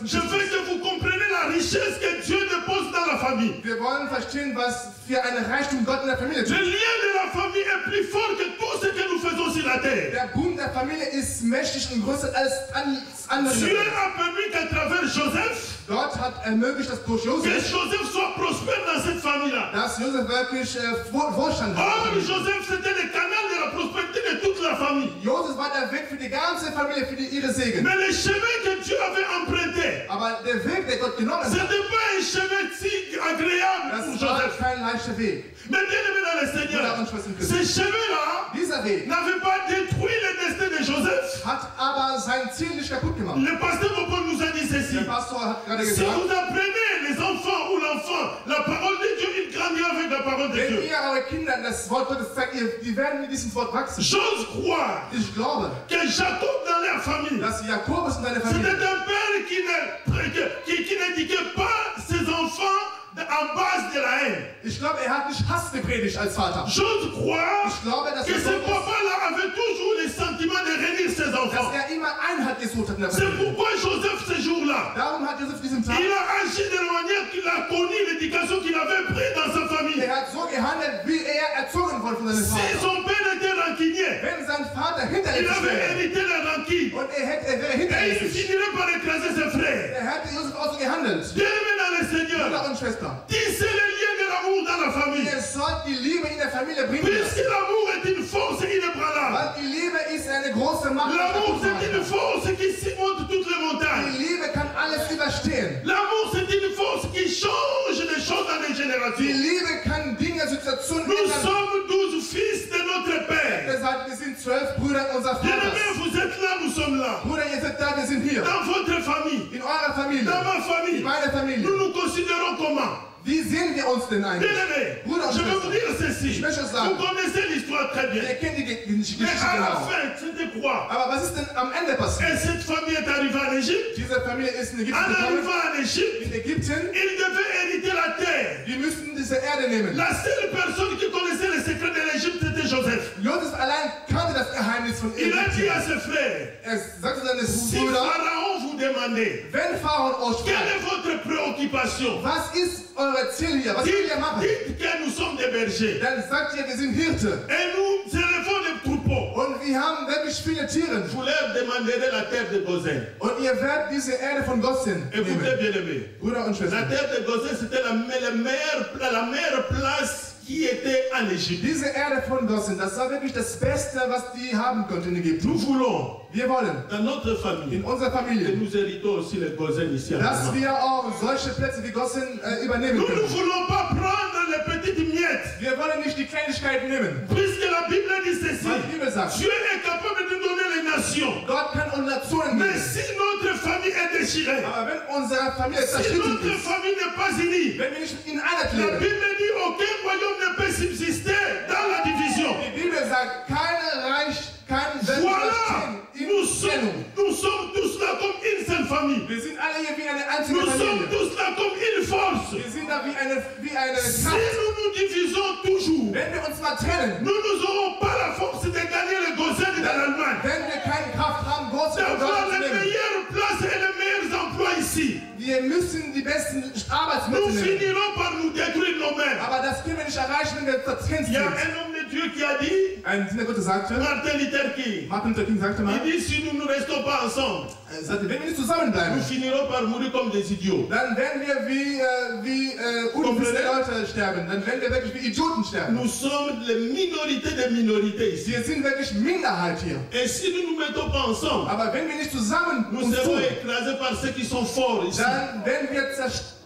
je veux que vous compreniez la richesse que Dieu dépose dans la famille. Wir wollen verstehen, was für eine Reichtum Gott in der Familie Le tut. lien de la famille est plus fort que tout ce que nous faisons sur la terre. Der Bund der Familie ist mächtig und größer als andere. Dieu a permis qu'à travers Joseph, Gott hat ermöglicht, dass durch que Josef, Joseph soit prospère dans cette famille-là. dass Josef wirklich Wohlstand Or, hat. Joseph, c'était le canal de la prospérité de toute la famille. Josef war der Weg für die ganze Familie, für ihre Segen. Mais le chemin que Dieu avait emprunté, Aber der Weg, der Gott genommen ce hat, n'était pas un chemin si agréable pour das war Joseph. kein leichter Weg. Mais bien aimé dans le Seigneur, ce chemin-là Dieser Weg n'avait pas détruit le destin de Joseph. hat aber sein Ziel nicht kaputt gemacht. Le pasteur Bobo nous a dit ceci. Der Pastor hat gerade Si gesagt, vous apprenez les enfants ou l'enfant la parole de Dieu, il grandira avec la parole de wenn Dieu. ihr eure Kindern das Wort Gottes zeigt, die werden mit diesem Wort wachsen. J'ose croire Ich glaube, que Jacob dans leur famille, dass Jakobus und seine c'était Familie, un père qui n'éduquait pas ses enfants en base de la haine. ich glaube, er hat nicht Hass gepredigt als Vater. J'ose croire Ich glaube, dass que ce Jakobus, papa-là avait toujours le sentiment de réunir ses dass enfants. er immer Einheit gesucht hat in der C'est Familie. pourquoi Joseph, ce jour-là, Darum hat Josef diesen Tag, il a agi de la manière qu'il a connu l'éducation qu'il avait prise dans sa famille. er hat so gehandelt, wie er erzogen wurde von seinem Si Vater. son père était rancunier, Wenn sein Vater il hinterlistig avait wäre hérité la rancune. und er wäre Et il hinterlistig, finirait par écraser ses frères. er hätte Josef auch so gehandelt. Bien-aimé dans le Seigneur, Bruder und Schwester, tissez le lien de l'amour dans la famille. ihr sollt die Liebe in der Familie bringen. Puisque l'amour est une force inébranlable. Weil die Liebe ist eine große Macht. L'amour, c'est une force qui surmonte toutes les montagnes. Die Liebe kann alles überstehen. L'amour, c'est une force qui change les choses dans les Die générations. Liebe kann Dinge, Situationen Nous ändern. sommes 12 fils de notre Père. Ihr seid, wir sind 12 Brüder unseres Bien-aimés, Vaters. vous êtes là, nous sommes là. Bruder, ihr seid da, wir sind hier. Dans votre famille, In eurer Familie. dans ma In famille, meiner Familie. nous nous considérons comment? Wie sehen wir uns denn eigentlich? Bien-aimés, Bruder und je vais vous Schwester, dire ceci. ich möchte es sagen. Vous connaissez l'histoire très bien. Wir kennen die Geschichte Mais à la genau. fin, c'était quoi? Aber was ist denn am Ende passiert? Et cette famille est arrivée en Égypte. Diese Familie ist in Ägypten En gekommen. arrivant en Égypte, In Ägypten, ils devaient hériter la terre. die müssten diese Erde nehmen. La seule personne qui connaissait les secrets de l'Égypte, c'était Joseph. Josef allein kannte das Geheimnis von Il a dit à Ägypten. ses frères, Er sagte seinen si Brüdern, Pharaon vous demandait, wenn Pharao euch quelle fragt, est votre préoccupation? was ist euer Ziel hier? Was wollt ihr machen? Dites que nous sommes des bergers. Dann sagt ihr, wir sind Hirte. Et nous élevons des troupeaux. Und wir haben wirklich viele Tiere. Vous leur demanderez la terre de Goshen. Und ihr werdet diese Erde von Gossen Écoutez nehmen. bien aimé. Brüder und La Schwestern. terre de Goshen, c'était la meilleure place qui était en Égypte. Diese Erde von Gossen, das war wirklich das Beste, was die haben konnten in Ägypten. Nous voulons, wir wollen, dans notre famille, in unserer Familie, que nous héritons aussi les Gosen ici à dass wir auch solche Plätze wie Gossen übernehmen können. Nous ne voulons pas prendre les petites miettes. Wir wollen nicht die Kleinigkeiten nehmen. Puisque la Bible dit ceci, Dieu est capable de donner les nations. Gott kann uns Nationen geben. Mais si notre famille est déchirée, aber wenn unsere Familie si notre famille n'est pas unie, wenn wir nicht in einer la Bible dit aucun royaume ne peut subsister dans la division. Die Bibel sagt, kein Reich kann voilà, nous sommes tous là comme une seule famille. Wir sind alle hier wie eine einzige nous Familie. sommes tous là comme une force. Wir sind da wie eine si nous nous divisons toujours, wenn wir uns mal trennen, nous n'aurons pas la force de gagner le Gosen de l'Allemagne. Wenn wir keine Kraft haben, große d'avoir les meilleures places et les meilleurs emplois ici. Wir müssen die besten Arbeitsplätze nous finirons par nous détruire nous-mêmes. Aber das können wir nicht erreichen, wenn wir vertrennt sind. Il y a un homme de Dieu qui a dit, ein Diener Gottes sagte, Martin Luther King sagte mal, il dit si nous ne restons pas ensemble, sagte, wenn wir nicht zusammenbleiben, nous finirons par mourir comme des idiots. Dann werden wir wie unwissende Leute sterben. Dann werden wir wirklich wie Idioten sterben. Nous sommes les minorités des minorités ici. Wir sind wirklich Minderheit hier. Et si nous ne nous mettons pas ensemble, aber wenn wir nicht zusammen nous serons écrasés par ceux qui sont forts ici. Dann werden wir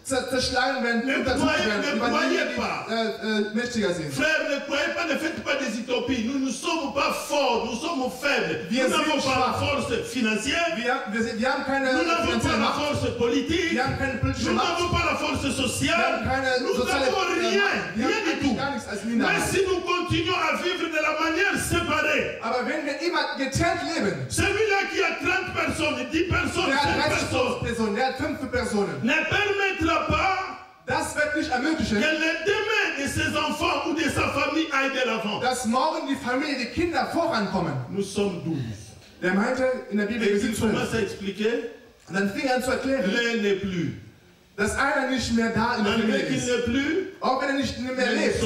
zerschlagen werden, unterdrückt werden, über die mächtiger sind. Frères, ne croyez pas, ne faites pas des utopies. Nous ne sommes pas forts, nous sommes faibles. Wir nous n'avons pas la force financière. Wir haben keine nous n'avons pas la force politique. Wir haben keine politische nous Macht. n'avons pas la force sociale. Wir haben keine nous n'avons rien, rien du tout. Mais si nous continuons à vivre de la manière séparée, aber wenn wir immer getrennt leben, celui-là qui a 30 personnes, 10 personnes, 5 personnes, der hat 5 Personen, ne permettra pas das wird nicht ermöglichen, que le demain de ses enfants ou de sa famille aille de l'avant. Dass morgen die Familie, die Kinder vorankommen. Nous sommes 12. Der meinte in der Bibel, wir sind 12. Und dann fing er an zu erklären, l'un n'est plus. Dass einer nicht mehr da in der Familie ist. Auch wenn er nicht mehr lebt.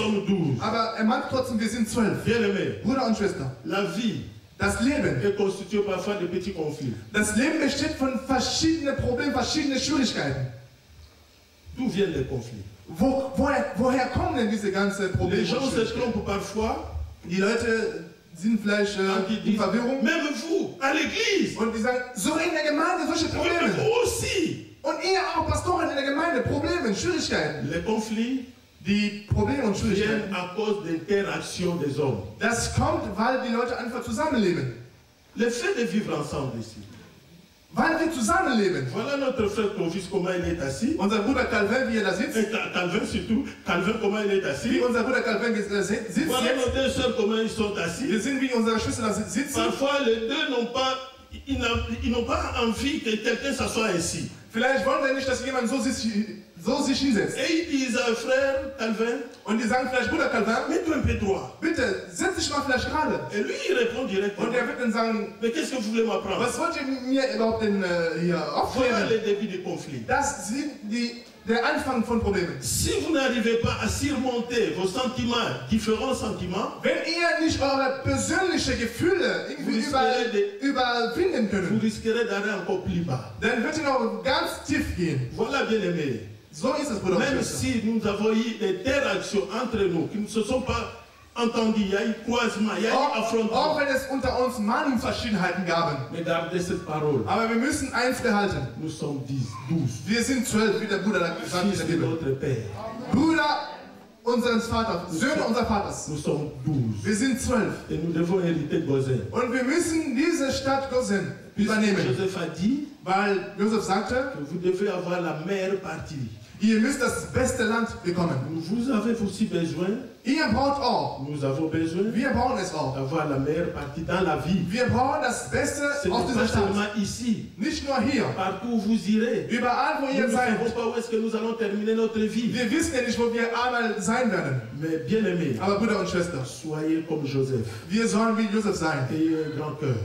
Aber er meint trotzdem, wir sind 12. Bruder und Schwester. La vie. Das Leben est constitué parfois de petits conflits. Das Leben besteht von verschiedenen Problemen, verschiedenen Schwierigkeiten. D'où viennent les conflits? Woher kommen denn diese ganzen Probleme? Les gens se trompent parfois. Die Leute sind vielleicht in Verwirrung. Même vous, à l'église. Und die sagen, so in der Gemeinde solche Probleme. Vous aussi. Und ihr auch Pastoren in der Gemeinde, Probleme, Schwierigkeiten. Les conflits. Die Probleme und Schwierigkeiten. À cause d'interaction des hommes. Das kommt, weil die Leute einfach zusammenleben. Le fait de vivre ensemble ici. Weil wir zusammenleben. Voilà notre frère Clovis, comment il est assis. Unser Bruder Calvin, wie er da sitzt. Calvin surtout. Calvin, comment il est assis. Wie unser Bruder Calvin sitzt voilà nos deux sœurs, comment ils sont assis. Wir sind wie unsere Schwester sitzen. Parfois les deux n'ont pas, ils n'ont pas envie que quelqu'un s'assoie ainsi. Vielleicht wollen wir nicht, dass jemand so sich hinsetzt. Et ils disent Frère Calvin. Und die sagen vielleicht, Bruder Calvin, mets-toi un peu droit. Bitte, setz dich mal vielleicht gerade. Et lui, il répond directement. Und er wird dann sagen, mais qu'est-ce que vous voulez m'apprendre? Was wollt ihr mir überhaupt denn hier aufklären? Voilà le début du conflit. Das sind der Anfang von Problemen. Si vous n'arrivez pas à surmonter vos sentiments, différents sentiments, wenn ihr nicht eure persönlichen Gefühle irgendwie überwinden könnt, vous risquerez d'aller encore plus bas. Dann wird ihr noch ganz tief gehen. Voilà, bien aimé. So ist es, Bruder. Même si nous avons eu des interactions entre nous qui ne se sont pas entendues, il y a eu croisement, il y a eu affrontement. Auch wenn es unter uns Meinungsverschiedenheiten gab. Mais gardez cette parole. Aber wir müssen eins behalten. Nous sommes 12. Wir sind 12, wie der Bruder gesagt hat. Notre Père. Brüder unseres Vaters, Söhne unseres Vaters. Nous sommes 12. Wir sind 12. Et nous devons hériter Gosen. Und wir müssen diese Stadt Gosen übernehmen. Joseph a dit, weil Joseph sagte, que vous devez avoir la meilleure partie. Ihr müsst das beste Land bekommen. Vous avez aussi besoin. Ihr braucht auch. Nous avons besoin. Wir brauchen es auch. D'avoir la meilleure partie dans la vie. Wir brauchen das Beste auf dieser Stadt. Ici. Nicht nur hier. Partout où vous irez. Überall wo ihr seid. Nous ne savons pas où est-ce que nous allons terminer notre vie. Wir wissen ja nicht, wo wir einmal sein werden. Mais bien aimé. Aber Brüder und Schwestern. Soyez comme Joseph. Wir sollen wie Joseph sein. Ayez un grand cœur.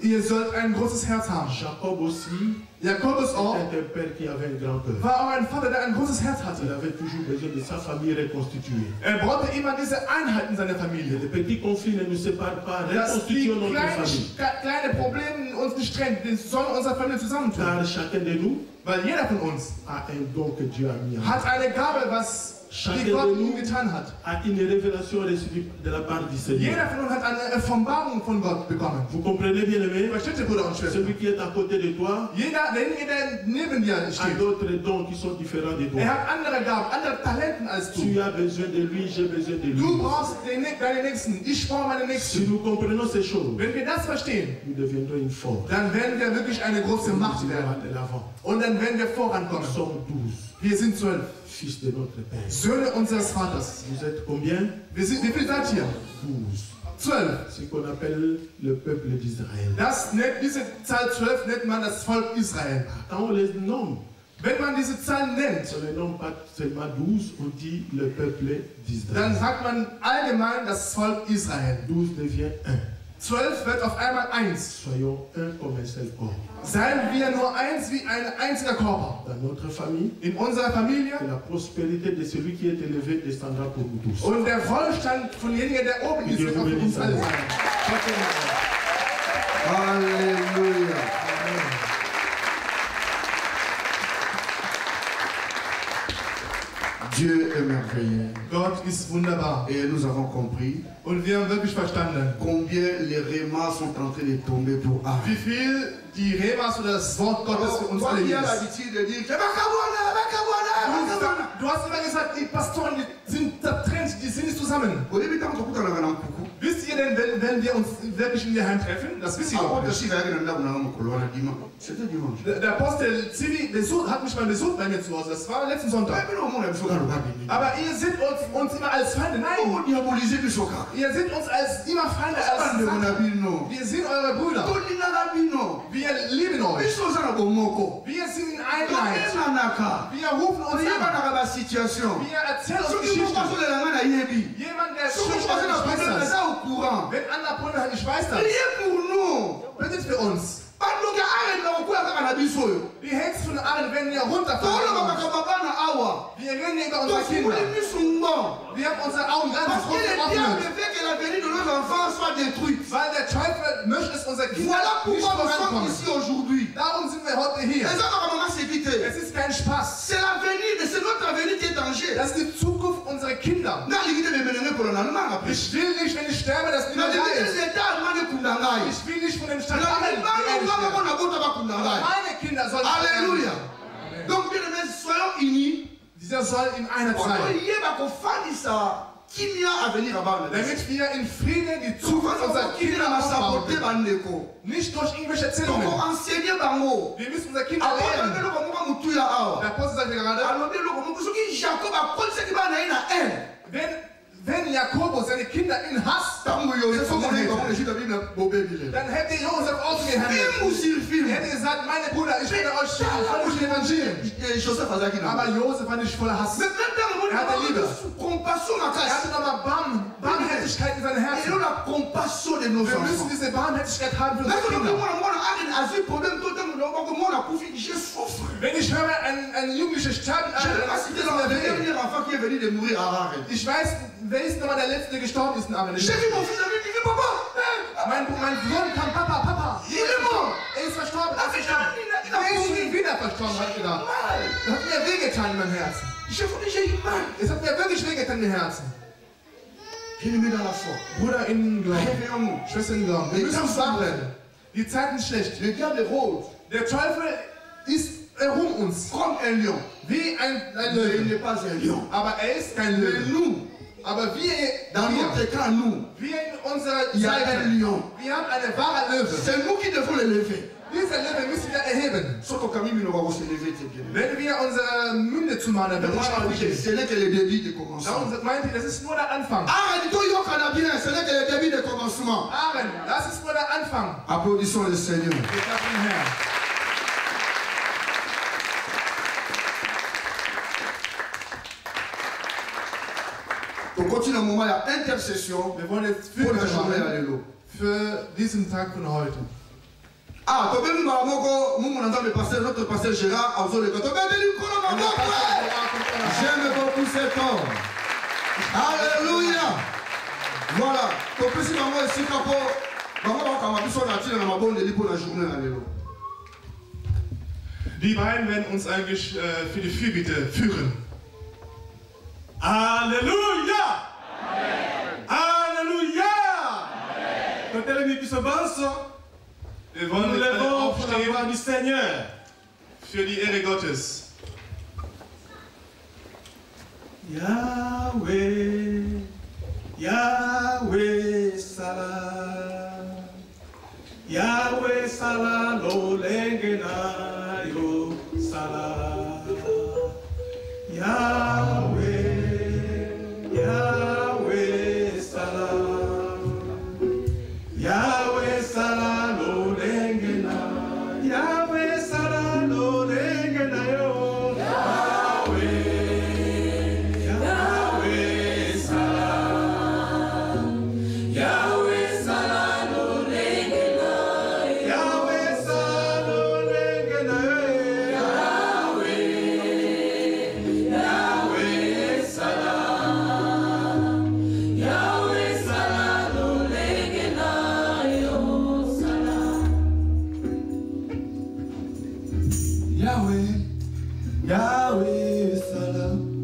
Ihr sollt ein großes Herz haben. Jacob aussi. Jakobus auch. Était un père qui avait un grand cœur. War auch ein Vater, der ein großes Herz hatte. Il avait toujours besoin de sa famille reconstituée. Er brauchte immer diese Einheit in seiner Familie. Les petits conflits ne nous séparent pas. Reconstituons notre famille. Kleine Probleme uns nicht trennen. Wir sollen unsere Familie zusammentun. Car chacun de nous, weil jeder von uns a un don que Dieu a mis en hat eine Gabe, was die Gott ihm getan hat. De la part du Seigneur. Jeder von uns hat eine Offenbarung von Gott bekommen. Vous comprenez bien aimé? Versteht ihr, Bruder und Schwester? Celui qui est à côté de toi, derjenige, der neben dir steht, a d'autres dons qui sont différents de toi. Hat andere Gaben, andere Talenten als du. Tu as besoin de lui, j'ai besoin de lui. Du brauchst deine Nächsten, ich brauche meine Nächsten. Si nous comprenons ces choses, wenn wir das verstehen, nous deviendrons une force. Dann werden wir wirklich eine große Macht werden. Und dann werden wir vorankommen. Nous sommes 12. Wir sind 12. Fils de notre Père. Söhne unseres Vaters. Vous êtes combien? Wie viel seid ihr? 12. Ce qu'on appelle le peuple d'Israël. Diese Zahl 12 nennt man das Volk Israel. Quand on les nomme, wenn man diese Zahl nennt, on ne nomme pas seulement 12, on dit le peuple d'Israël. Dann sagt man allgemein das Volk Israel. 12 devient 1. 12 wird auf einmal 1. Soyons un comme un seul corps. Seien wir nur eins wie ein einziger Körper. Dans notre famille, in unserer Familie, la prospérité de celui qui est élevé descendra pour nous tous. Und der Wohlstand von demjenigen, der oben ist, wird auch für uns alle sein. Alléluia. Dieu est merveilleux. Gott ist wunderbar. Et nous avons compris. Und wir haben wirklich verstanden, combien les rémas sont en train de tomber pour Aaron. Wie viel die Remas oder das Wort Gottes für uns alle hier ist. Du hast immer gesagt, die Pastoren die sind getrennt, die sind nicht zusammen. Wisst ihr denn, wenn wir uns wirklich in der Hand treffen? Das wisst ihr doch nicht. Der Apostel Zivi hat mich mal besucht bei mir zu Hause. Das war letzten Sonntag. Aber ihr seht uns immer als Feinde. Nein. Ihr seht uns als immer Feinde. Wir sind eure Brüder. Wir lieben euch. Wir sind in Einheit. Wir rufen uns an. Wir erzählen uns Geschichten. Jemand, der wenn andere Brüder hat, ich weiß das. Bittet für uns. Die Hälfte von allen werden hier runterfallen. Wir reden über unsere Kinder. Wir haben unsere Augen ganz geöffnet. Weil der Teufel möchte es unser Kinder nicht vorankommen. Darum sind wir heute hier. Es ist kein Spaß. Das ist die Zukunft unserer Kinder. Ich will nicht, wenn ich sterbe, dass niemand da ist. Ich will nicht von dem Stadt meine Kinder sollen. Alléluia. Donc, bien aimés, soyons unis. Dieser soll in Einheit sein. Damit wir in Frieden die Zukunft unserer Kinder aufbauen. Nicht durch irgendwelche Erzählungen. Wir müssen unsere Kinder lehren. Der Apostel sagt gerade, wenn Jakobus seine Kinder in Hass dann hätte Josef ausgehandelt. Er hätte gesagt, meine Brüder, ich werde euch evangelisieren. Aber Josef war nicht voller Hass. Er hatte Liebe. Er hatte nochmal Barmherzigkeit in seinem Herzen. Wir müssen diese Barmherzigkeit haben für unsere Kinder. Wenn ich höre, ein Jugendlicher sterben, ich weiß, wer ist nochmal der Letzte, der gestorben ist in Armen? Mein Sohn kam, Papa. Er ist verstorben. Er ist schon wieder verstorben, hat gedacht. Das hat mir wehgetan in meinem Herzen. Es hat mir wirklich wehgetan im Herzen. Bruder in Glauben, Schwester in Glauben. Wir müssen uns wackeln. Die Zeit ist schlecht. Der Teufel ist um uns. Wie ein Löwe. Aber er ist kein Löwe. Aber wir in unserer Seite, wir haben eine wahre Löwe. Dieser Löwe müssen wir erheben. Wenn wir unsere Münde zumachen, dann meint ihr, das ist nur der Anfang. Amen, das ist nur der Anfang. Applaudissons le Seigneur. On continue un moment, il y a intercession. Wir wollen jetzt für diesen Tag von heute. Ah, tu peux me passer notre pasteur Gérard. J'aime beaucoup cet homme. Alléluia. Voilà. Tu peux aussi die beiden werden uns eigentlich für die Fürbitte führen. Alléluia. Alléluia. Quand elle est mise nous levons pour la voix du Seigneur. Für die Ehre Gottes. Yahweh, Yahweh Salah, Yahweh Salah, lo lengena yo Salah, Yahweh, Yahweh Salah, Yahweh Salah, lo lengena, Yahweh Salah, lo lengena yo. Yahweh Salah.